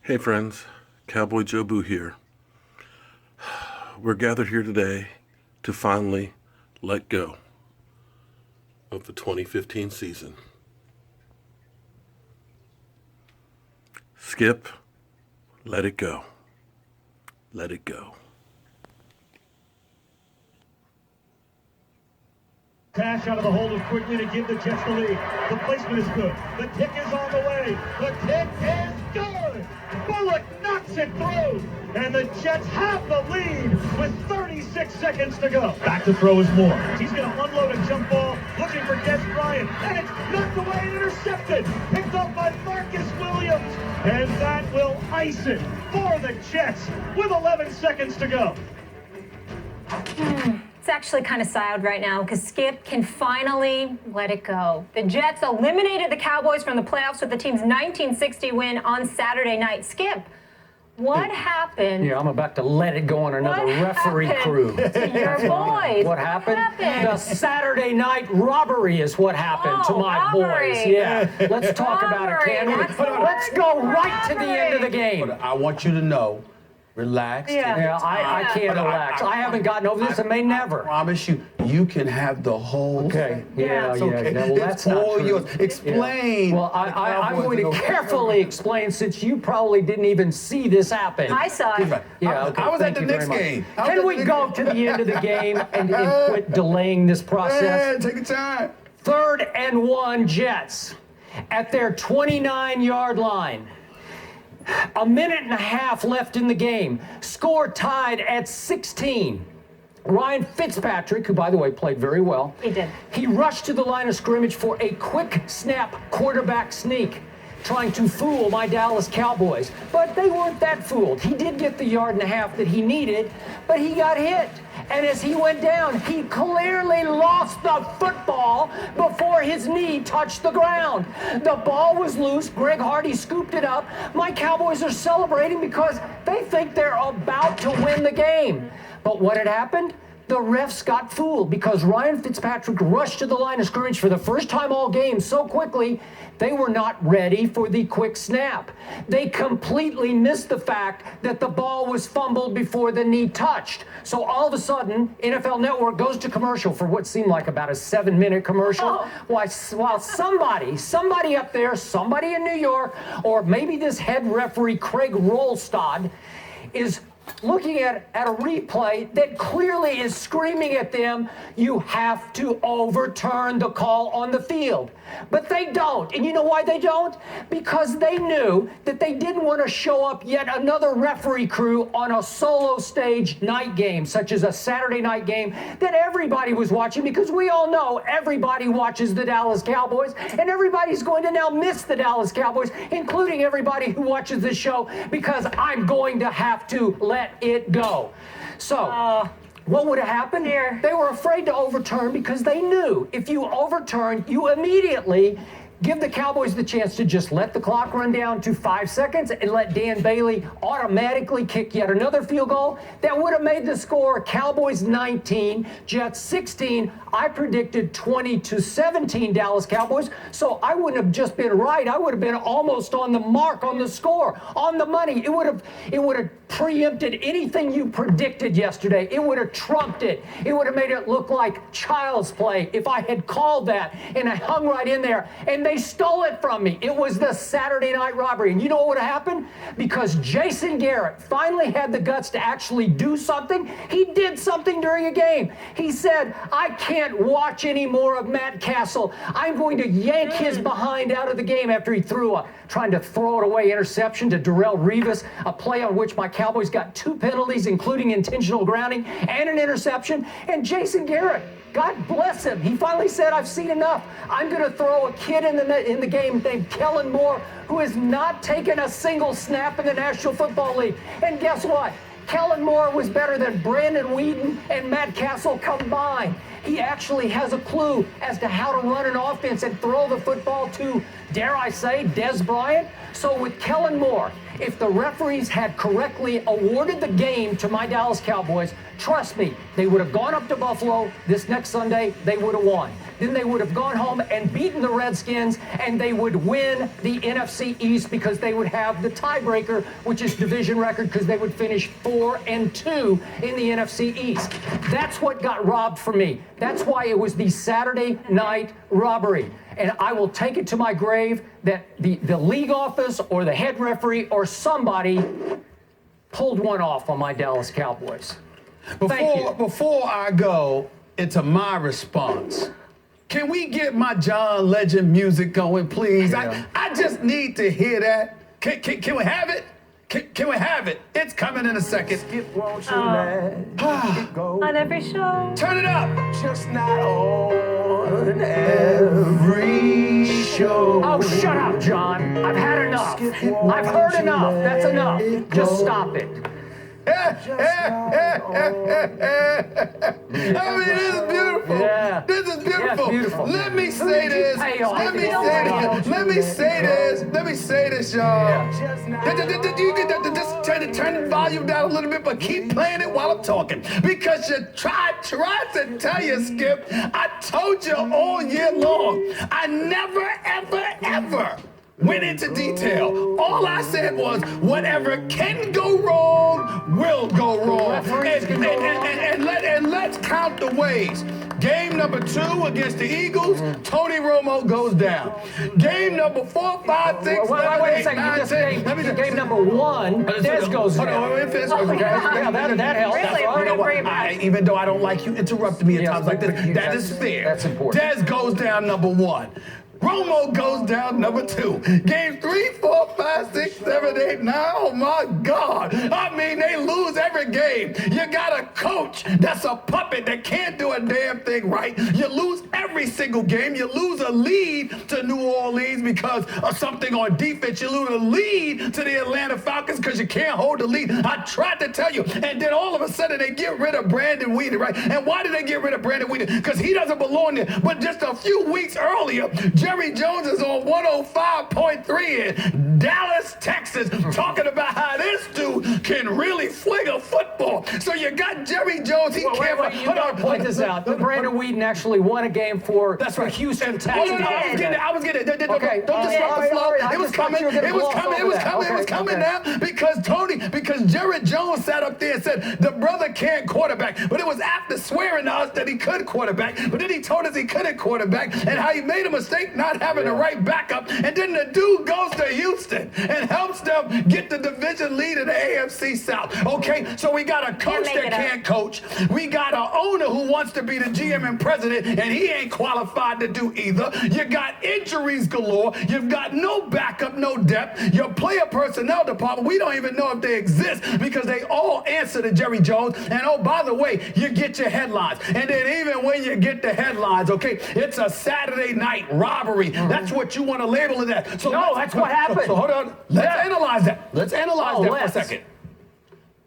Hey friends, Cowboy Joe Boo here. We're gathered here today to finally let go of the 2015 season. Skip, let it go. Let it go. Cash out of the hole quickly to give the Jets the lead. The placement is good. The kick is on the way. The kick is good. Bullock knocks it through. And the Jets have the lead with 36 seconds to go. Back to throw is Moore. He's going to unload a jump ball, looking for Des Bryant. And it's knocked away and intercepted. Picked up by Marcus Williams. And that will ice it for the Jets with 11 seconds to go. It's actually kind of sad right now because Skip can finally let it go. The Jets eliminated the Cowboys from the playoffs with the team's 1960 win on Saturday night. Skip, what happened? Yeah, I'm about to let it go on another referee crew. To your boys. What happened? The Saturday night robbery is what happened to my robbery. boys. Yeah, let's talk about it, can we? Let's go right to the end of the game. But I want you to know, relax. Yeah, I can't relax. I haven't gotten over this and may never. I promise you, you can have the whole Okay. thing. Yeah. Okay. Well, that's it's not all true. yours. Explain. Yeah. Well, I'm going to carefully explain since you probably didn't even see this happen. I saw it. Yeah, okay, I was at thank the you very Knicks much. game. Can we go to the end of the game and quit delaying this process? Yeah, take your time. 3rd and 1 Jets at their 29-yard line. A minute and a half left in the game. Score tied at 16. Ryan Fitzpatrick, who, by the way, played very well. He did. He rushed to the line of scrimmage for a quick snap quarterback sneak, trying to fool my Dallas Cowboys. But they weren't that fooled. He did get the yard and a half that he needed, but he got hit. And as he went down, he clearly lost the football before his knee touched the ground. The ball was loose. Greg Hardy scooped it up. My Cowboys are celebrating because they think they're about to win the game. But what had happened? The refs got fooled because Ryan Fitzpatrick rushed to the line of scrimmage for the first time all game so quickly, they were not ready for the quick snap. They completely missed the fact that the ball was fumbled before the knee touched. So all of a sudden, NFL Network goes to commercial for what seemed like about a 7-minute commercial. While somebody up there, somebody in New York, or maybe this head referee, Craig Rolstad, is looking at a replay that clearly is screaming at them, you have to overturn the call on the field. But they don't. And you know why they don't? Because they knew that they didn't want to show up yet another referee crew on a solo stage night game, such as a Saturday night game that everybody was watching, because we all know everybody watches the Dallas Cowboys, and everybody's going to now miss the Dallas Cowboys, including everybody who watches this show, because I'm going to have to let it go. So, what would have happened? They were afraid to overturn because they knew if you overturn, you immediately give the Cowboys the chance to just let the clock run down to 5 seconds and let Dan Bailey automatically kick yet another field goal that would have made the score Cowboys 19, Jets 16. I predicted 20-17 Dallas Cowboys, so I wouldn't have just been right. I would have been almost on the mark on the score, on the money. It would have preempted anything you predicted yesterday. It would have trumped it. It would have made it look like child's play if I had called that, and I hung right in there. And they stole it from me. It was the Saturday night robbery. And you know what would have happened? Because Jason Garrett finally had the guts to actually do something. He did something during a game. He said, I can't watch any more of Matt Castle. I'm going to yank his behind out of the game after he threw trying to throw it away interception to Darrelle Revis, a play on which my Cowboys got 2 penalties, including intentional grounding and an interception. And Jason Garrett, God bless him, he finally said, I've seen enough. I'm going to throw a kid in the game named Kellen Moore, who has not taken a single snap in the National Football League. And guess what? Kellen Moore was better than Brandon Whedon and Matt Castle combined. He actually has a clue as to how to run an offense and throw the football to, dare I say, Des Bryant. So with Kellen Moore, if the referees had correctly awarded the game to my Dallas Cowboys, trust me, they would have gone up to Buffalo this next Sunday, they would have won. Then they would have gone home and beaten the Redskins, and they would win the NFC East because they would have the tiebreaker, which is division record, because they would finish 4-2 in the NFC East. That's what got robbed for me. That's why it was the Saturday night robbery. And I will take it to my grave that the league office or the head referee or somebody pulled one off on my Dallas Cowboys. Thank you. Before I go into my response, can we get my John Legend music going, please? Yeah. I just need to hear that. Can we have it? Can we have it? It's coming in a second. On every show. Turn it up. Just not on every show. Oh, shut up, John. I've had enough. I've heard enough. That's enough. Just stop it. I mean, this is beautiful. Yeah. This is beautiful. Yeah, it's beautiful. Let me say this. Pay off? Let me say this, y'all. Just turn the volume down a little bit, but keep playing it while I'm talking. Because you tried to tell you, Skip, I told you all year long, I never, ever went into detail. All I said was, whatever can go wrong will go wrong. And let's count the ways. Game number 2 against the Eagles, Tony Romo goes down. Game number 4, 5, 6, 7, Wait a 8, second. 9, 10. Game number 1, Des goes down. Hold on, let me finish. Yeah, that helps. Really? That's You know what? Great. Even though I don't like you interrupting me at Yes, times like this, but that is fair. that's important. Des goes down number 1. Romo goes down number 2. Game 3, 4, 5, 6, 7, 8, 9. Oh my God. I mean, they lose every game. You got a coach that's a puppet that can't do a damn thing right. You lose every single game. You lose a lead to New Orleans because of something on defense. You lose a lead to the Atlanta Falcons because you can't hold the lead. I tried to tell you. And then all of a sudden they get rid of Brandon Weeden, right? And why did they get rid of Brandon Weeden? Because he doesn't belong there. But just a few weeks earlier, Jerry Jones is on 105.3 in Dallas, Texas, talking about how this dude can really fling a football. So you got Jerry Jones. He can't. Wait, you gotta point this out. Brandon Weeden actually won a game for the Houston Oh, Texans. no, I was getting it. Okay. Don't disrupt the flow. All right. It was coming. It was coming now because Jerry Jones sat up there and said the brother can't quarterback. But it was after swearing to us that he could quarterback. But then he told us he couldn't quarterback and how he made a mistake not having the right backup. And then the dude goes to Houston and helps them get the division lead in the AFC South. Okay, so we got a coach that can't coach. We got an owner who wants to be the GM and president, and he ain't qualified to do either. You got injuries galore. You've got no backup, no depth. Your player personnel department, we don't even know if they exist because they all answer to Jerry Jones. And oh, by the way, you get your headlines. And then even when you get the headlines, okay, it's a Saturday night robbery. That's what you want to label it as. So No, that's what happened. So hold on. Let's analyze that. Let's analyze that for a second.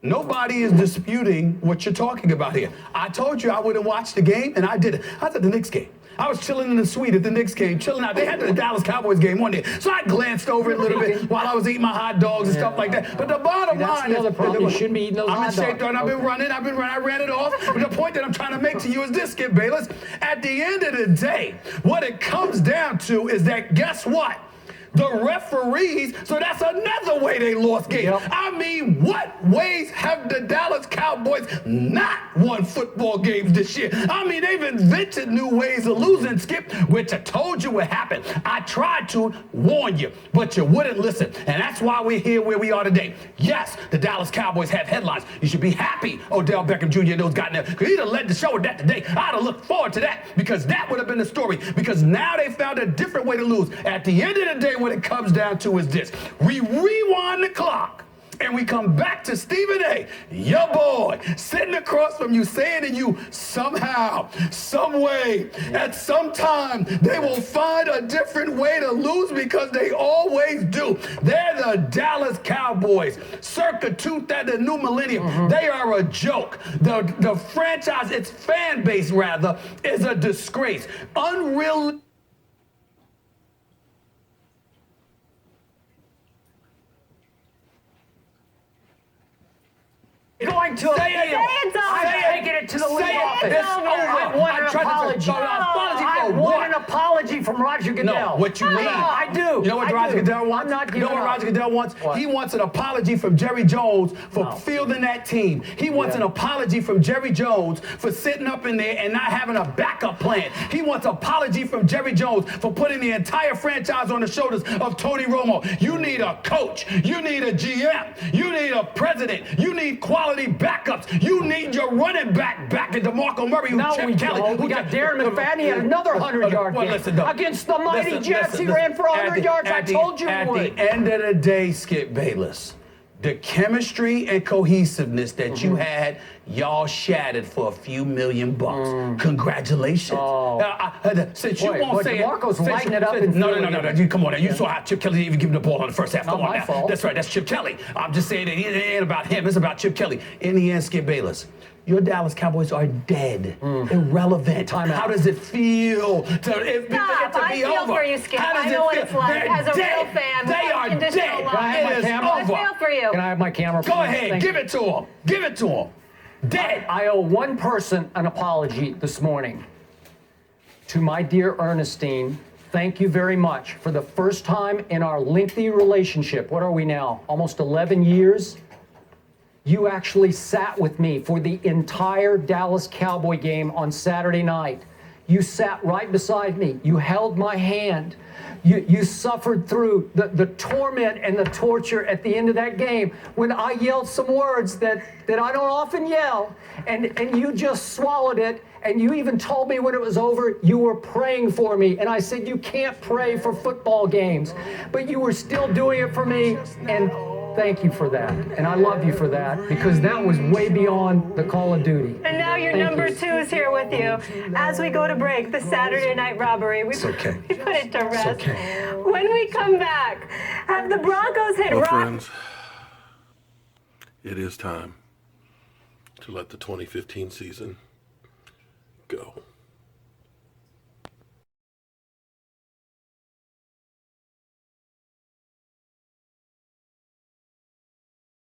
Nobody is disputing what you're talking about here. I told you I wouldn't watch the game, and I did it. I was at the Knicks game. I was chilling in the suite at the Knicks game, chilling out. They had the Dallas Cowboys game one day. So I glanced over it a little bit while I was eating my hot dogs and stuff like that. But the bottom That's line the other is, problem. You shouldn't be eating those I'm hot in shape, dogs. and I've been running. I ran it off. But the point that I'm trying to make to you is this, Skip Bayless. At the end of the day, what it comes down to is that guess what? The referees, so that's another way they lost games. Yep. I mean, what ways have the Dallas Cowboys not won football games this year? I mean, they've invented new ways of losing, Skip, which I told you would happen. I tried to warn you, but you wouldn't listen. And that's why we're here where we are today. Yes, the Dallas Cowboys have headlines. You should be happy Odell Beckham Jr. and those got there. Because he'd have led the show with that today. I'd have looked forward to that because that would have been the story. Because now they found a different way to lose. At the end of the day, what it comes down to is this. We rewind the clock and we come back to Stephen A., your boy, sitting across from you saying to you, somehow, some way, at some time, they will find a different way to lose because they always do. They're the Dallas Cowboys, circa the new millennium. They are a joke. The franchise, its fan base rather, is a disgrace. Unreal. trying to appeal. Say it's over. I'm taking it to the league office. It's over. I want an apology. Apology I for want what? an apology from Roger Goodell. No, what you need. I do. You know what I Roger do. Goodell wants? I'm not You giving know what up. Roger Goodell wants? What? He wants an apology from Jerry Jones for No. fielding that team. He wants an apology from Jerry Jones for sitting up in there and not having a backup plan. He wants an apology from Jerry Jones for putting the entire franchise on the shoulders of Tony Romo. You need a coach. You need a GM. You need a president. You need quality backups. You need your running back in DeMarco Murray. No, we don't. We got Darren McFadden. He had another 100-yard Well, game. listen, though. Against the mighty Listen, Jets, listen, he ran for at 100 the- yards. I at the- told you he At would. the end of the day, Skip Bayless, the chemistry and cohesiveness that you had, y'all shattered for a few $1 million. Congratulations. Since you Boy, won't but say DeMarco's since lighting you- it up in No, Philly. You come on now. You saw how Chip Kelly didn't even give him the ball on the first half. Not Come on my now. fault. That's right. That's Chip Kelly. I'm just saying that it ain't about him. It's about Chip Kelly. In the end, Skip Bayless, your Dallas Cowboys are dead, irrelevant. Time out. How does it feel to Stop. I be feel over? for you, Skip. How does I it know what feel? it's like They're as a real dead. fan with They are unconditional dead. love. Can I have my It is camera? I over. feel for you. Can I have my camera? Go please? ahead. Thank Give you. it to him. Give it to him. Dead. I owe one person an apology this morning. To my dear Ernestine, thank you very much. For the first time in our lengthy relationship, what are we now? Almost 11 years? You actually sat with me for the entire Dallas Cowboy game on Saturday night. You sat right beside me. You held my hand. You suffered through the torment and the torture at the end of that game when I yelled some words that I don't often yell, and you just swallowed it, and you even told me when it was over you were praying for me, and I said you can't pray for football games, but you were still doing it for me, and thank you for that, and I love you for that, because that was way beyond the Call of Duty. And now your Thank number you. 2 is here with you. As we go to break, the Saturday night robbery. We okay. we put it to rest. okay. When we come back, have the Broncos hit Well, rock? friends, it is time to let the 2015 season go.